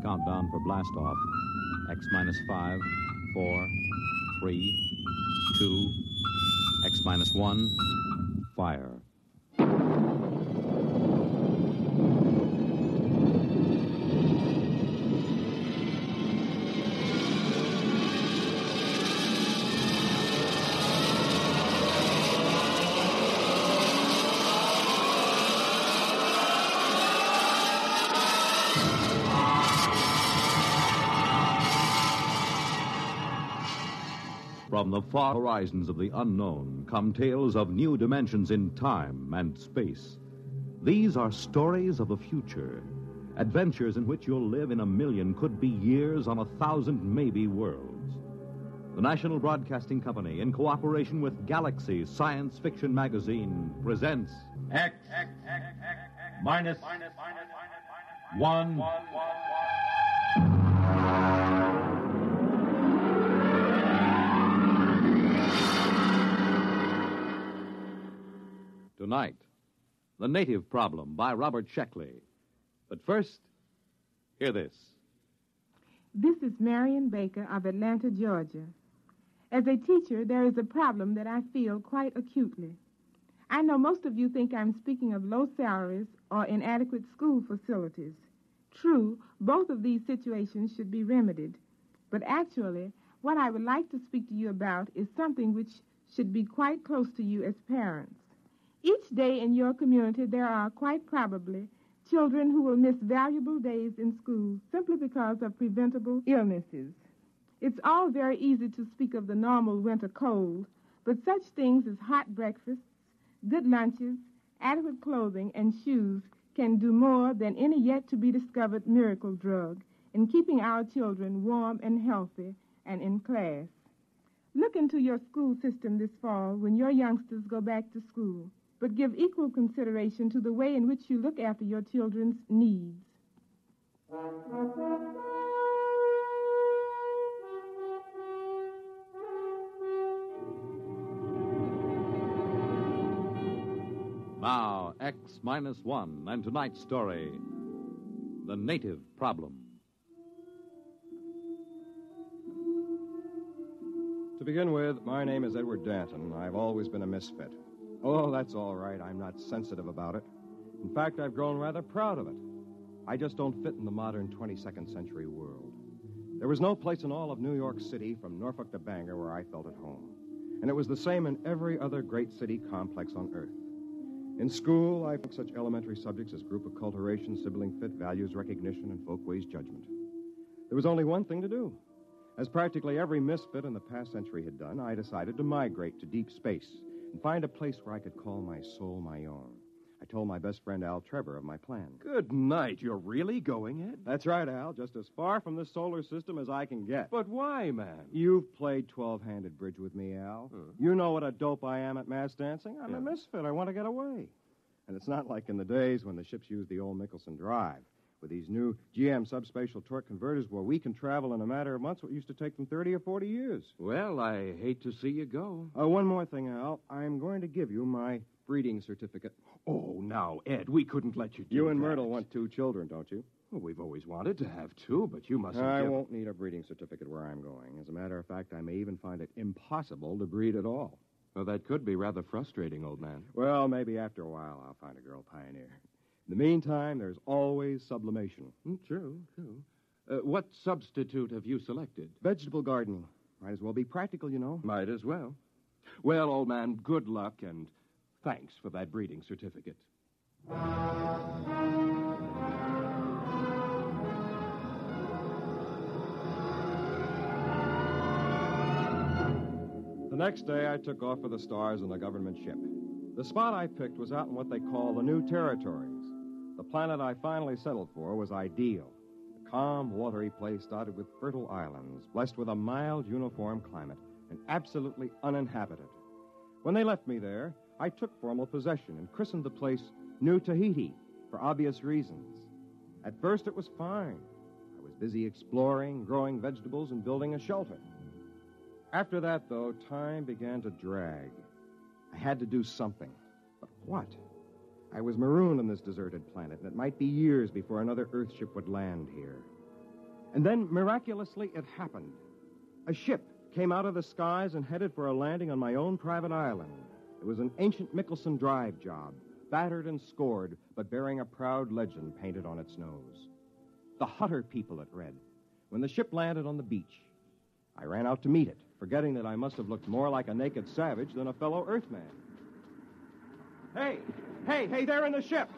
Countdown for blast off. X minus 5, 4, 3, 2, X minus 1, fire. From the far horizons of the unknown come tales of new dimensions in time and space. These are stories of the future, adventures in which you'll live in a million, could be years, on 1,000 maybe worlds. The National Broadcasting Company, in cooperation with Galaxy Science Fiction Magazine, presents X minus 1. Tonight, The Native Problem by Robert Sheckley. But first, hear this. This is Marion Baker of Atlanta, Georgia. As a teacher, there is a problem that I feel quite acutely. I know most of you think I'm speaking of low salaries or inadequate school facilities. True, both of these situations should be remedied. But actually, what I would like to speak to you about is something which should be quite close to you as parents. Each day in your community, there are quite probably children who will miss valuable days in school simply because of preventable illnesses. It's all very easy to speak of the normal winter cold, but such things as hot breakfasts, good lunches, adequate clothing, and shoes can do more than any yet-to-be-discovered miracle drug in keeping our children warm and healthy and in class. Look into your school system this fall when your youngsters go back to school, but give equal consideration to the way in which you look after your children's needs. Now, X minus 1, and tonight's story, The Native Problem. To begin with, my name is Edward Danton. I've always been a misfit. Oh, that's all right. I'm not sensitive about it. In fact, I've grown rather proud of it. I just don't fit in the modern 22nd century world. There was no place in all of New York City, from Norfolk to Bangor, where I felt at home. And it was the same in every other great city complex on Earth. In school, I took such elementary subjects as group acculturation, sibling fit, values recognition, and folkways judgment. There was only one thing to do. As practically every misfit in the past century had done, I decided to migrate to deep space and find a place where I could call my soul my own. I told my best friend Al Trevor of my plan. Good night. You're really going, Ed? That's right, Al. Just as far from this solar system as I can get. But why, man? You've played 12-handed bridge with me, Al. You know what a dope I am at mass dancing. I'm a misfit. I want to get away. And it's not like in the days when the ships used the old Michelson drive. With these new GM subspatial torque converters, where we can travel in a matter of months what used to take them 30 or 40 years. Well, I hate to see you go. One more thing, Al. I'm going to give you my breeding certificate. Oh, now, Ed, we couldn't let you do You and that. Myrtle want 2 children, don't you? Well, we've always wanted to have 2, but you mustn't I won't need a breeding certificate where I'm going. As a matter of fact, I may even find it impossible to breed at all. Well, that could be rather frustrating, old man. Well, maybe after a while I'll find a girl pioneer. In the meantime, there's always sublimation. True. What substitute have you selected? Vegetable gardening. Might as well be practical, you know. Might as well. Well, old man, good luck, and thanks for that breeding certificate. The next day, I took off for the stars on a government ship. The spot I picked was out in what they call the New Territories. The planet I finally settled for was ideal. A calm, watery place dotted with fertile islands, blessed with a mild, uniform climate, and absolutely uninhabited. When they left me there, I took formal possession and christened the place New Tahiti, for obvious reasons. At first, it was fine. I was busy exploring, growing vegetables, and building a shelter. After that, though, time began to drag. I had to do something. But what? I was marooned on this deserted planet, and it might be years before another Earthship would land here. And then, miraculously, it happened. A ship came out of the skies and headed for a landing on my own private island. It was an ancient Mickelson Drive job, battered and scored, but bearing a proud legend painted on its nose. The Hutter people, it read. When the ship landed on the beach, I ran out to meet it, forgetting that I must have looked more like a naked savage than a fellow Earthman. Hey, there in the ship!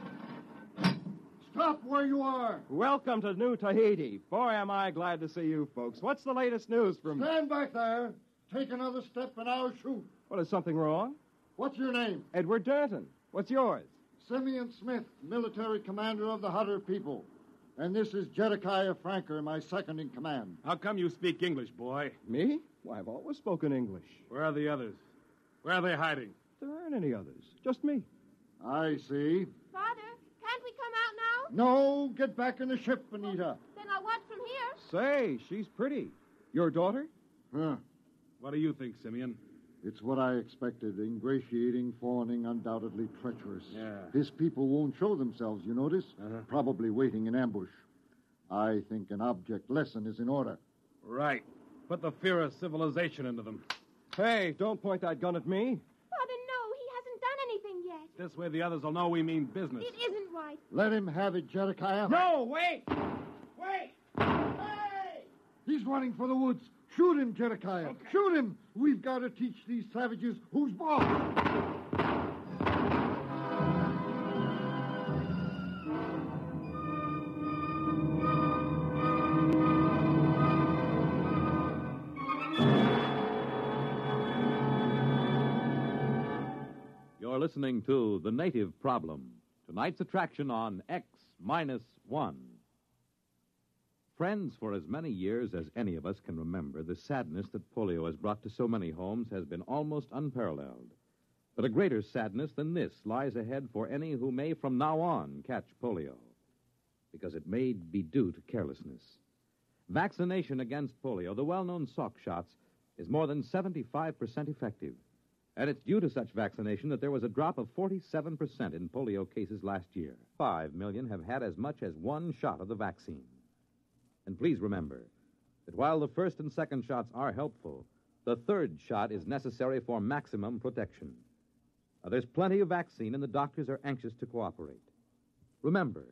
Stop where you are! Welcome to New Tahiti. Boy, am I glad to see you folks. What's the latest news from... Stand back there. Take another step and I'll shoot. What, is something wrong? What's your name? Edward Danton. What's yours? Simeon Smith, military commander of the Hutter people. And this is Jedediah Franker, my second in command. How come you speak English, boy? Me? Why, I've always spoken English. Where are the others? Where are they hiding? There aren't any others. Just me. I see. Father, can't we come out now? No, get back in the ship, Anita. Then I'll watch from here. Say, she's pretty. Your daughter? Huh. What do you think, Simeon? It's what I expected. Ingratiating, fawning, undoubtedly treacherous. Yeah. His people won't show themselves, you notice? Uh-huh. Probably waiting in ambush. I think an object lesson is in order. Right. Put the fear of civilization into them. Hey, don't point that gun at me. Father, no, he hasn't done anything yet. This way the others will know we mean business. It isn't right. Let him have it, Jedediah. No, wait! He's running for the woods. Shoot him, Jedediah. Okay. Shoot him. We've got to teach these savages who's boss. You're listening to The Native Problem, tonight's attraction on X-1. Friends, for as many years as any of us can remember, the sadness that polio has brought to so many homes has been almost unparalleled. But a greater sadness than this lies ahead for any who may from now on catch polio, because it may be due to carelessness. Vaccination against polio, the well-known Salk shots, is more than 75% effective. And it's due to such vaccination that there was a drop of 47% in polio cases last year. 5 million have had as much as one shot of the vaccine. And please remember that while the first and second shots are helpful, the third shot is necessary for maximum protection. Now, there's plenty of vaccine, and the doctors are anxious to cooperate. Remember,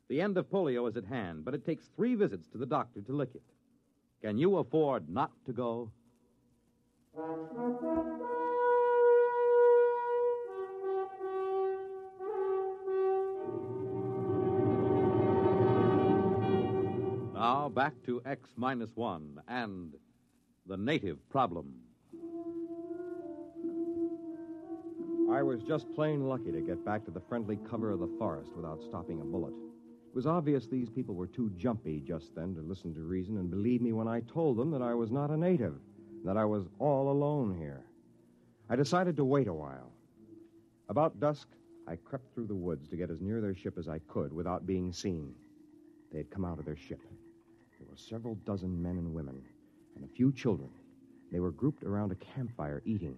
the end of polio is at hand, but it takes 3 visits to the doctor to lick it. Can you afford not to go? Now, back to X-1 and the native problem. I was just plain lucky to get back to the friendly cover of the forest without stopping a bullet. It was obvious these people were too jumpy just then to listen to reason and believe me when I told them that I was not a native, that I was all alone here. I decided to wait a while. About dusk, I crept through the woods to get as near their ship as I could without being seen. They had come out of their ship. There were several dozen men and women, and a few children. They were grouped around a campfire eating.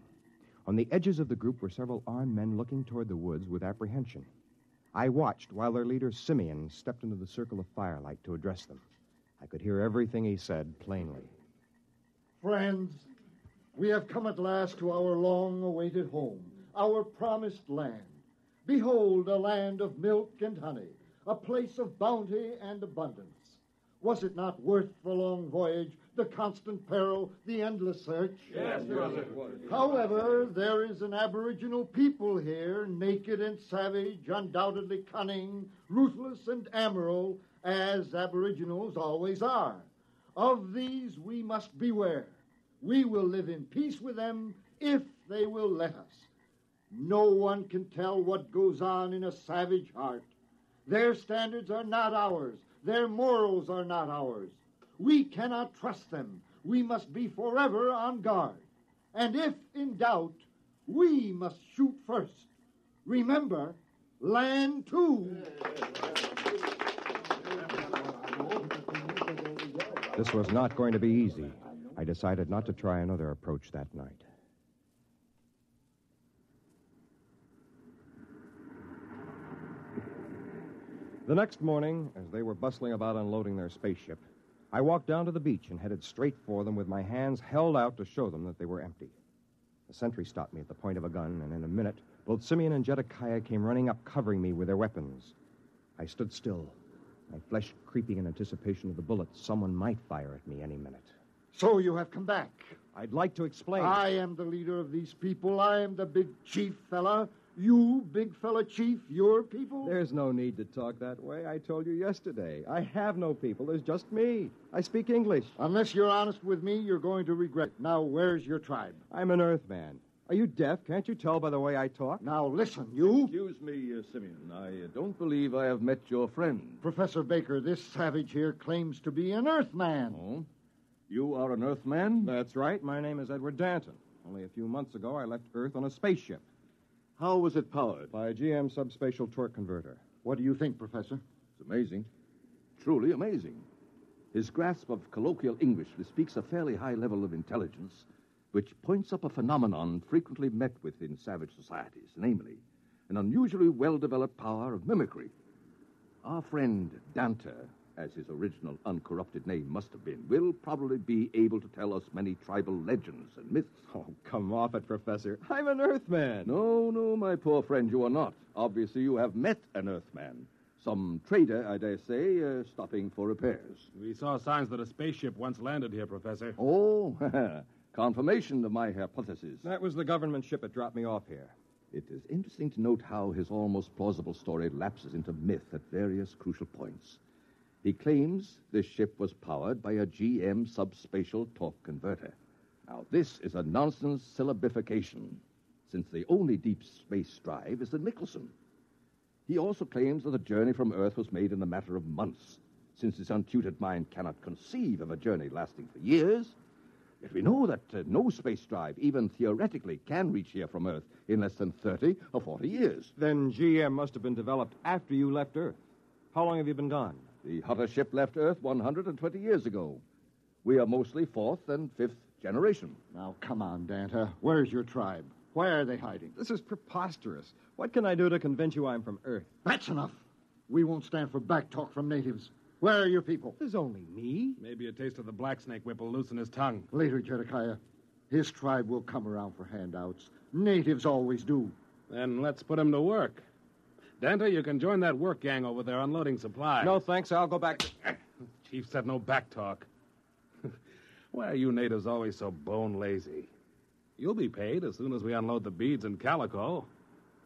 On the edges of the group were several armed men looking toward the woods with apprehension. I watched while their leader, Simeon, stepped into the circle of firelight to address them. I could hear everything he said plainly. Friends, we have come at last to our long-awaited home, our promised land. Behold, a land of milk and honey, a place of bounty and abundance. Was it not worth the long voyage, the constant peril, the endless search? Yes, brother. However, there is an aboriginal people here, naked and savage, undoubtedly cunning, ruthless and amoral, as aboriginals always are. Of these we must beware. We will live in peace with them if they will let us. No one can tell what goes on in a savage heart. Their standards are not ours. Their morals are not ours. We cannot trust them. We must be forever on guard. And if in doubt, we must shoot first. Remember, land too. This was not going to be easy. I decided not to try another approach that night. The next morning, as they were bustling about unloading their spaceship, I walked down to the beach and headed straight for them with my hands held out to show them that they were empty. The sentry stopped me at the point of a gun, and in a minute, both Simeon and Jedekiah came running up, covering me with their weapons. I stood still, my flesh creeping in anticipation of the bullets someone might fire at me any minute. So you have come back. I'd like to explain. I am the leader of these people. I am the big chief fella. You, big fella chief, your people? There's no need to talk that way. I told you yesterday. I have no people. There's just me. I speak English. Unless you're honest with me, you're going to regret it. Now, where's your tribe? I'm an Earthman. Are you deaf? Can't you tell by the way I talk? Now, listen, you. Excuse me, Simeon. I don't believe I have met your friend. Professor Baker, this savage here claims to be an Earthman. Oh? You are an Earthman? That's right. My name is Edward Danton. Only a few months ago, I left Earth on a spaceship. How was it powered? By a GM subspatial torque converter. What do you think, Professor? It's amazing. Truly amazing. His grasp of colloquial English bespeaks a fairly high level of intelligence, which points up a phenomenon frequently met with in savage societies, namely, an unusually well-developed power of mimicry. Our friend Dante, as his original uncorrupted name must have been, will probably be able to tell us many tribal legends and myths. Oh, come off it, Professor. I'm an Earthman. No, my poor friend, you are not. Obviously, you have met an Earthman. Some trader, I dare say, stopping for repairs. We saw signs that a spaceship once landed here, Professor. Oh, confirmation of my hypothesis. That was the government ship that dropped me off here. It is interesting to note how his almost plausible story lapses into myth at various crucial points. He claims this ship was powered by a GM subspatial torque converter. Now, this is a nonsense syllabification, since the only deep space drive is the Nicholson. He also claims that the journey from Earth was made in a matter of months, since his untutored mind cannot conceive of a journey lasting for years. Yet we know that no space drive, even theoretically, can reach here from Earth in less than 30 or 40 years. Then GM must have been developed after you left Earth. How long have you been gone? The Hutter ship left Earth 120 years ago. We are mostly fourth and fifth generation. Now, come on, Danta. Where's your tribe? Where are they hiding? This is preposterous. What can I do to convince you I'm from Earth? That's enough. We won't stand for backtalk from natives. Where are your people? There's only me. Maybe a taste of the black snake whip will loosen his tongue. Later, Jedekiah. His tribe will come around for handouts. Natives always do. Then let's put him to work. Danta, you can join that work gang over there unloading supplies. No, thanks. I'll go back to... Chief said no backtalk. Why are you natives always so bone lazy? You'll be paid as soon as we unload the beads and calico.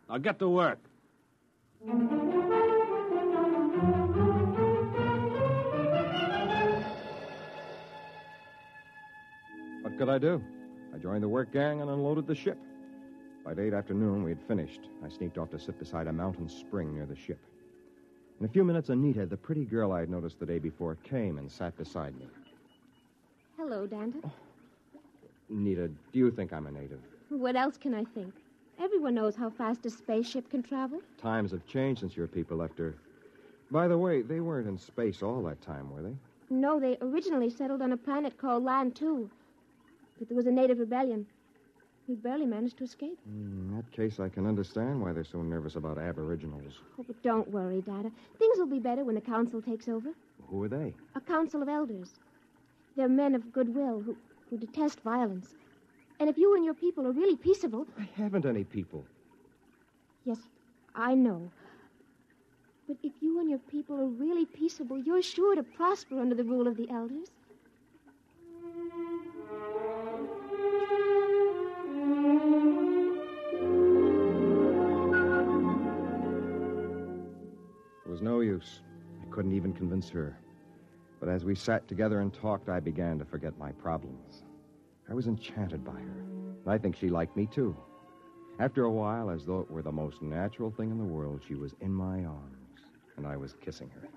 Now get to work. What could I do? I joined the work gang and unloaded the ship. By late afternoon, we had finished. I sneaked off to sit beside a mountain spring near the ship. In a few minutes, Anita, the pretty girl I had noticed the day before, came and sat beside me. Hello, Danta. Oh. Anita, do you think I'm a native? What else can I think? Everyone knows how fast a spaceship can travel. Times have changed since your people left Earth. By the way, they weren't in space all that time, were they? No, they originally settled on a planet called Land 2. But there was a native rebellion. We barely managed to escape. In that case, I can understand why they're so nervous about aboriginals. Oh, but don't worry, Dada. Things will be better when the council takes over. Who are they? A council of elders. They're men of goodwill who detest violence. And if you and your people are really peaceable... I haven't any people. Yes, I know. But if you and your people are really peaceable, you're sure to prosper under the rule of the elders. It was no use. I couldn't even convince her. But as we sat together and talked, I began to forget my problems. I was enchanted by her. And I think she liked me, too. After a while, as though it were the most natural thing in the world, she was in my arms, and I was kissing her.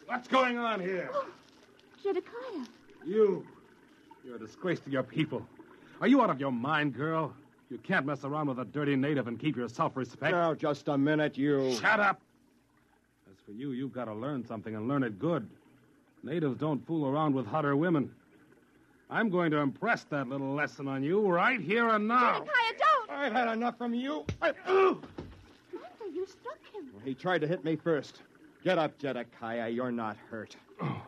What's going on here? Oh, Jedekiah. You're a disgrace to your people. Are you out of your mind, girl? You can't mess around with a dirty native and keep your self-respect. Now, just a minute, you... Shut up! As for you, you've got to learn something and learn it good. Natives don't fool around with Hutter women. I'm going to impress that little lesson on you right here and now. Jedekiah, don't! I've had enough from you. Martha, you struck him. He tried to hit me first. Get up, Jedekiah. You're not hurt. Oh,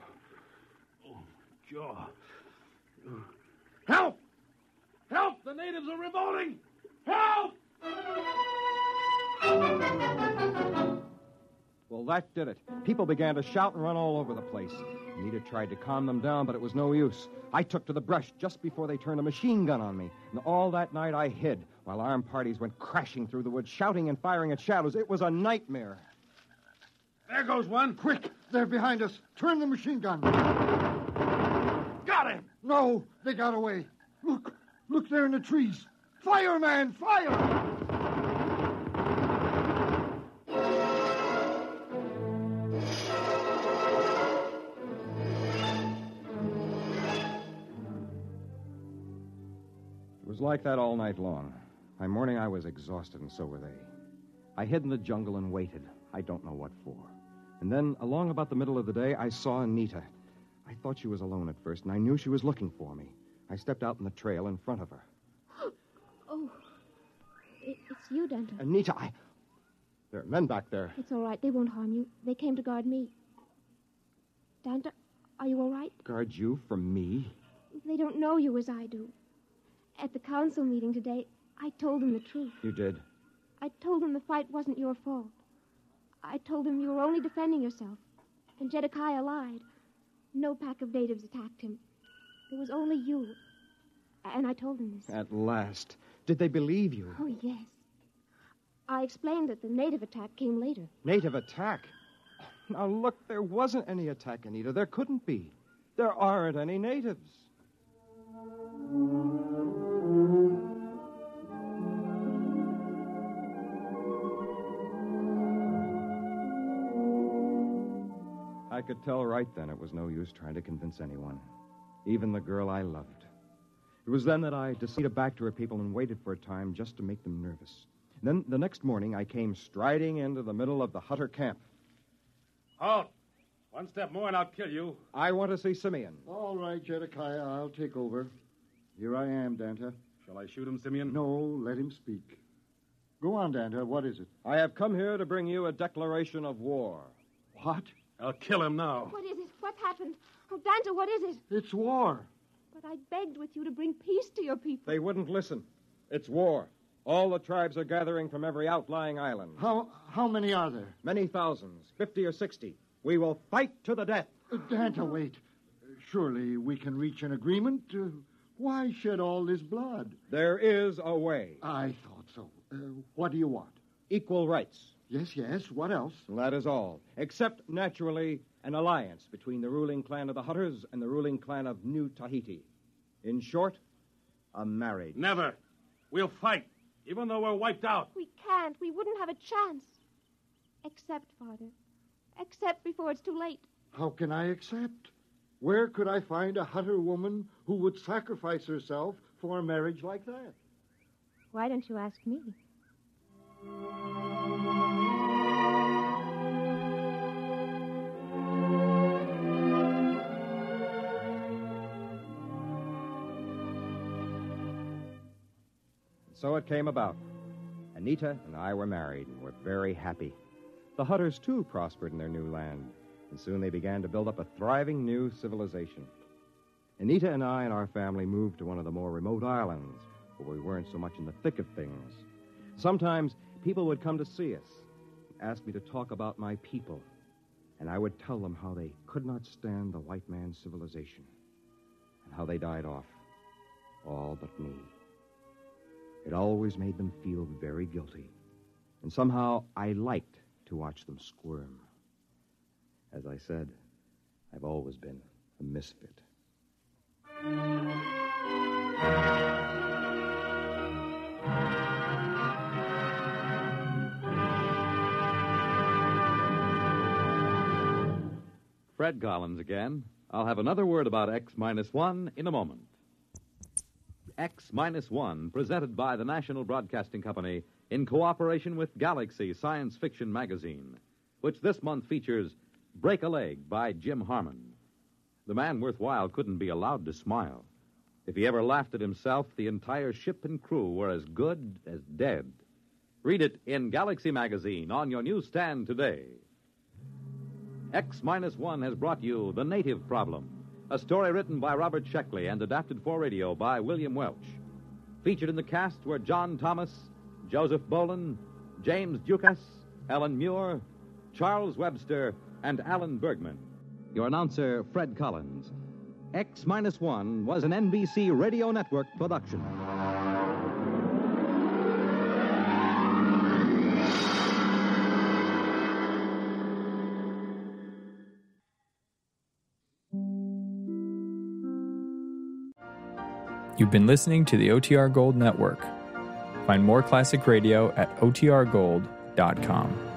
jaw. Help! Help! The natives are revolting! Help! Well, that did it. People began to shout and run all over the place. Anita tried to calm them down, but it was no use. I took to the brush just before they turned a machine gun on me. And all that night I hid, while armed parties went crashing through the woods, shouting and firing at shadows. It was a nightmare. There goes one. Quick! They're behind us. Turn the machine gun. Got him! No, they got away. Look! Look there in the trees. Fire, man! Fire! It was like that all night long. By morning, I was exhausted, and so were they. I hid in the jungle and waited. I don't know what for. And then, along about the middle of the day, I saw Anita. I thought she was alone at first, and I knew she was looking for me. I stepped out in the trail in front of her. Oh, it's you, Danta. Anita, There are men back there. It's all right. They won't harm you. They came to guard me. Danta, are you all right? Guard you from me? They don't know you as I do. At the council meeting today, I told them the truth. You did? I told them the fight wasn't your fault. I told them you were only defending yourself. And Jedekiah lied. No pack of natives attacked him. There was only you. And I told them this. At last. Did they believe you? Oh, yes. I explained that the native attack came later. Native attack? Now, look, there wasn't any attack, Anita. There couldn't be. There aren't any natives. I could tell right then it was no use trying to convince anyone, even the girl I loved. It was then that I decided back to her people and waited for a time just to make them nervous. Then, the next morning, I came striding into the middle of the Hutter camp. Halt! One step more and I'll kill you. I want to see Simeon. All right, Jedekiah, I'll take over. Here I am, Danta. Shall I shoot him, Simeon? No, let him speak. Go on, Danta. What is it? I have come here to bring you a declaration of war. What? I'll kill him now. What is it? What's happened? Oh, Danta, what is it? It's war. But I begged with you to bring peace to your people. They wouldn't listen. It's war. All the tribes are gathering from every outlying island. How many are there? Many thousands, 50 or 60. We will fight to the death. Danta, wait. Surely we can reach an agreement. Why shed all this blood? There is a way. I thought so. What do you want? Equal rights. Yes. What else? That is all. Except, naturally, an alliance between the ruling clan of the Hutters and the ruling clan of New Tahiti. In short, a marriage. Never. We'll fight, even though we're wiped out. We can't. We wouldn't have a chance. Accept, Father. Accept before it's too late. How can I accept? Where could I find a Hutter woman who would sacrifice herself for a marriage like that? Why don't you ask me? So it came about. Anita and I were married and were very happy. The Hutters, too, prospered in their new land, and soon they began to build up a thriving new civilization. Anita and I and our family moved to one of the more remote islands, where we weren't so much in the thick of things. Sometimes people would come to see us and ask me to talk about my people, and I would tell them how they could not stand the white man's civilization and how they died off, all but me. It always made them feel very guilty, and somehow I liked to watch them squirm. As I said, I've always been a misfit. Fred Collins again. I'll have another word about X-1 in a moment. X-1, presented by the National Broadcasting Company in cooperation with Galaxy Science Fiction Magazine, which this month features Break a Leg by Jim Harmon. The man worthwhile couldn't be allowed to smile. If he ever laughed at himself, the entire ship and crew were as good as dead. Read it in Galaxy Magazine on your newsstand today. X-1 has brought you The Native Problem, a story written by Robert Sheckley and adapted for radio by William Welch. Featured in the cast were John Thomas, Joseph Boland, James Dukas, Ellen Muir, Charles Webster, and Alan Bergman. Your announcer, Fred Collins. X-1 was an NBC Radio Network production. You've been listening to the OTR Gold Network. Find more classic radio at otrgold.com.